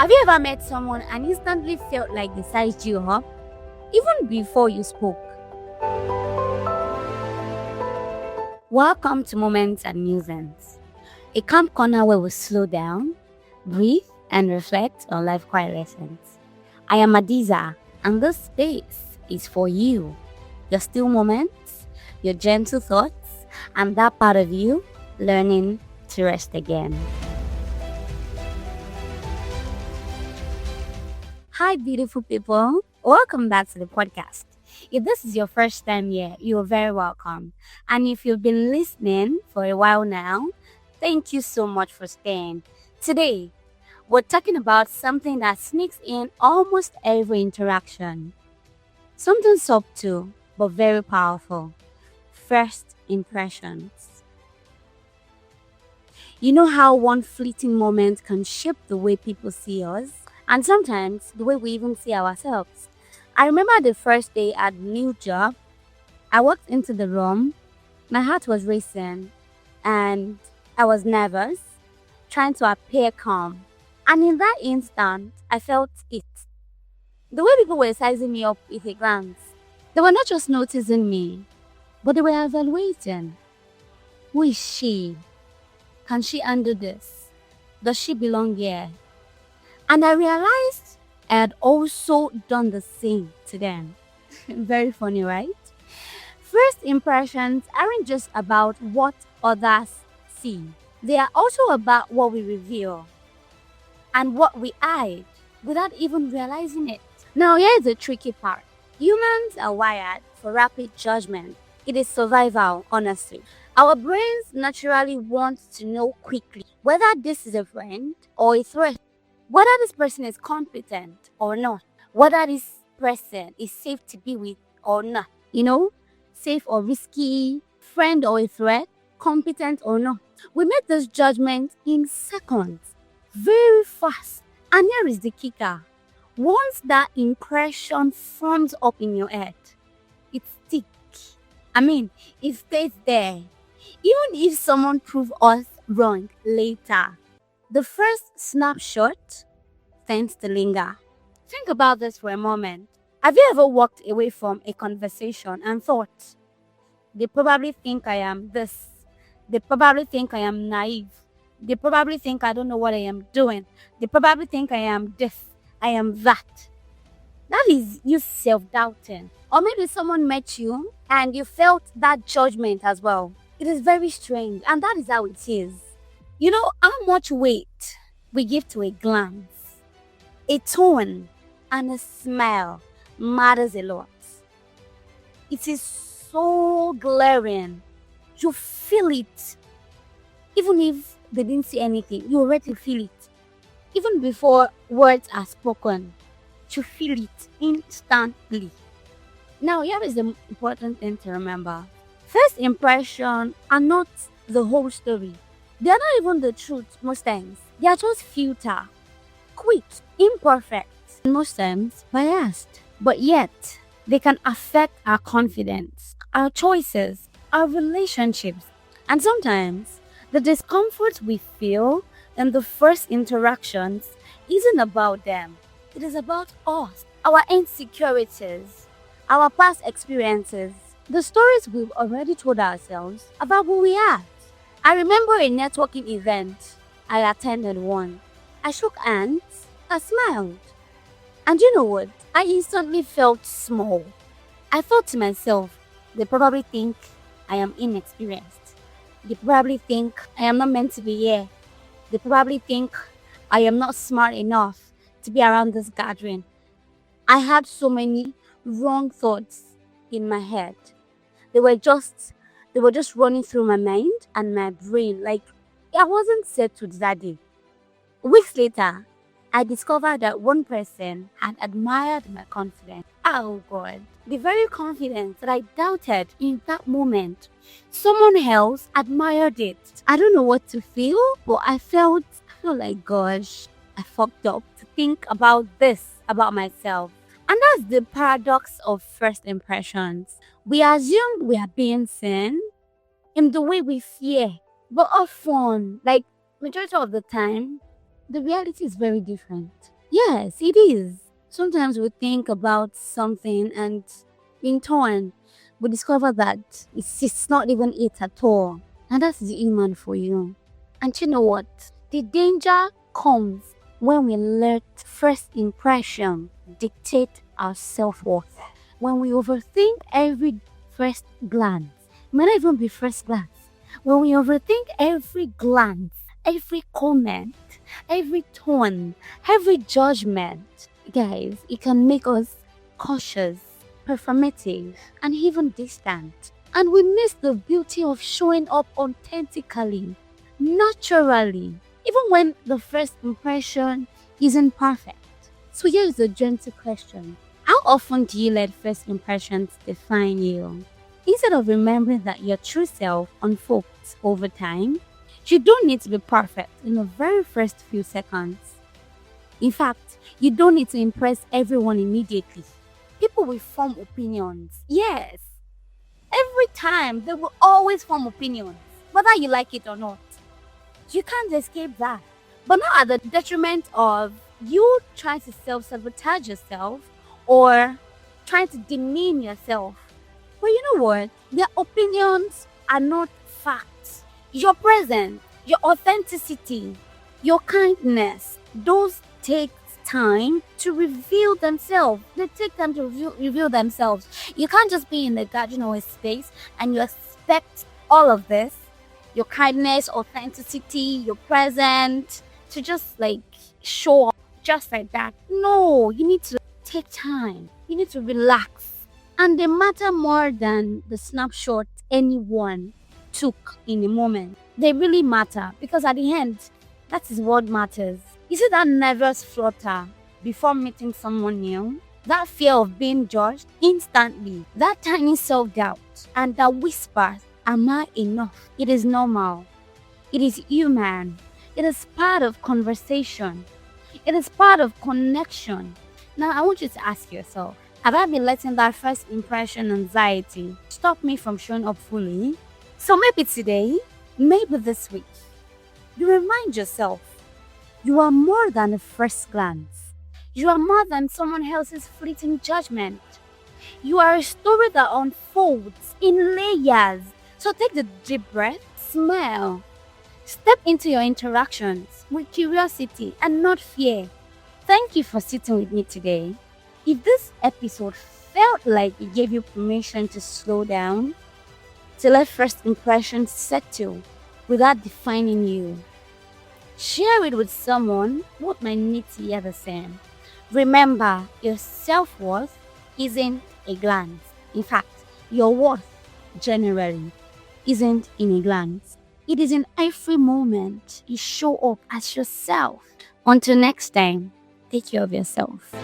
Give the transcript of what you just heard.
Have you ever met someone and instantly felt like they sized you up, even before you spoke? Welcome to Moments and Musings, a calm corner where we slow down, breathe, and reflect on life quiet lessons. I am Adiza, and this space is for you. Your still moments, your gentle thoughts, and that part of you learning to rest again. Hi, beautiful people. Welcome back to the podcast. If this is your first time here, you're very welcome. And if you've been listening for a while now, thank you so much for staying. Today, we're talking about something that sneaks in almost every interaction. Something subtle, but very powerful. First impressions. You know how one fleeting moment can shape the way people see us? And sometimes the way we even see ourselves. I remember the first day at the new job. I walked into the room, my heart was racing, and I was nervous, trying to appear calm. And in that instant, I felt it. The way people were sizing me up with a glance. They were not just noticing me, but they were evaluating. Who is she? Can she handle this? Does she belong here? And I realized I had also done the same to them. Very funny, right? First impressions aren't just about what others see, they are also about what we reveal and what we hide without even realizing it. Now, here's the tricky part. Humans are wired for rapid judgment. It is survival, honestly. Our brains naturally want to know quickly whether this is a friend or a threat, whether this person is competent or not, whether this person is safe to be with or not. Safe or risky, friend or a threat, competent or not. We make this judgment in seconds, very fast. And here is the kicker. Once that impression forms up in your head, it sticks. It stays there. Even if someone proves us wrong later, the first snapshot tends to linger. Think about this for a moment. Have you ever walked away from a conversation and thought, they probably think I am this. They probably think I am naive. They probably think I don't know what I am doing. They probably think I am this. I am that. That is you self-doubting. Or maybe someone met you and you felt that judgment as well. It is very strange, and that is how it is. You know how much weight we give to a glance, a tone, and a smile matters a lot. It is so glaring. You feel it. Even if they didn't say anything, you already feel it. Even before words are spoken, you feel it instantly. Now, here is the important thing to remember. First impressions are not the whole story. They are not even the truth most times. They are just filter, quick, imperfect, and most times biased. But yet, they can affect our confidence, our choices, our relationships. And sometimes, the discomfort we feel in the first interactions isn't about them. It is about us, our insecurities, our past experiences, the stories we've already told ourselves about who we are. I remember a networking event I attended once. I shook hands, I smiled. And you know what? I instantly felt small. I thought to myself, they probably think I am inexperienced. They probably think I am not meant to be here. They probably think I am not smart enough to be around this gathering. I had so many wrong thoughts in my head. They were just running through my mind and my brain. Like I wasn't settled that day. Weeks later, I discovered that one person had admired my confidence. Oh God, the very confidence that I doubted in that moment, someone else admired it. I don't know what to feel, but I felt like, gosh, I fucked up to think about this about myself. And that's the paradox of first impressions. We assume we are being seen in the way we fear, but often, like majority of the time, the reality is very different. Yes, it is. Sometimes we think about something and in turn, we discover that it's not even it at all. And that's the human for you. And you know what? The danger comes when we let first impression dictate our self-worth. When we overthink every first glance, it might not even be first glance. When we overthink every glance, every comment, every tone, every judgment, guys, it can make us cautious, performative, and even distant. And we miss the beauty of showing up authentically, naturally, even when the first impression isn't perfect. So here's a gentle question. How often do you let first impressions define you? Instead of remembering that your true self unfolds over time, you don't need to be perfect in the very first few seconds. In fact, you don't need to impress everyone immediately. People will form opinions. Yes, every time they will always form opinions, whether you like it or not. You can't escape that. But not at the detriment of you trying to self sabotage yourself or trying to demean yourself. But you know what? Their opinions are not facts. Your presence, your authenticity, your kindness, those take time to reveal themselves. They take time to reveal themselves. You can't just be in the garden or a space and you expect all of this, your kindness, authenticity, your presence, to just like show up just like that. No, you need to take time. You need to relax. And they matter more than the snapshot anyone took in a moment. They really matter because at the end, that is what matters. You see that nervous flutter before meeting someone new? That fear of being judged instantly, that tiny self doubt, and that whisper, am I enough? It is normal. It is human. It is part of conversation. It is part of connection. Now, I want you to ask yourself, have I been letting that first impression anxiety stop me from showing up fully? So maybe today, maybe this week, you remind yourself you are more than a first glance. You are more than someone else's fleeting judgment. You are a story that unfolds in layers. So take the deep breath, smile, step into your interactions with curiosity and not fear. Thank you for sitting with me today. If this episode felt like it gave you permission to slow down, to let first impressions settle without defining you, share it with someone who might need to hear the same. Remember, your self-worth isn't a glance. In fact, your worth generally isn't in a glance. It is in every moment you show up as yourself. Until next time, take care of yourself.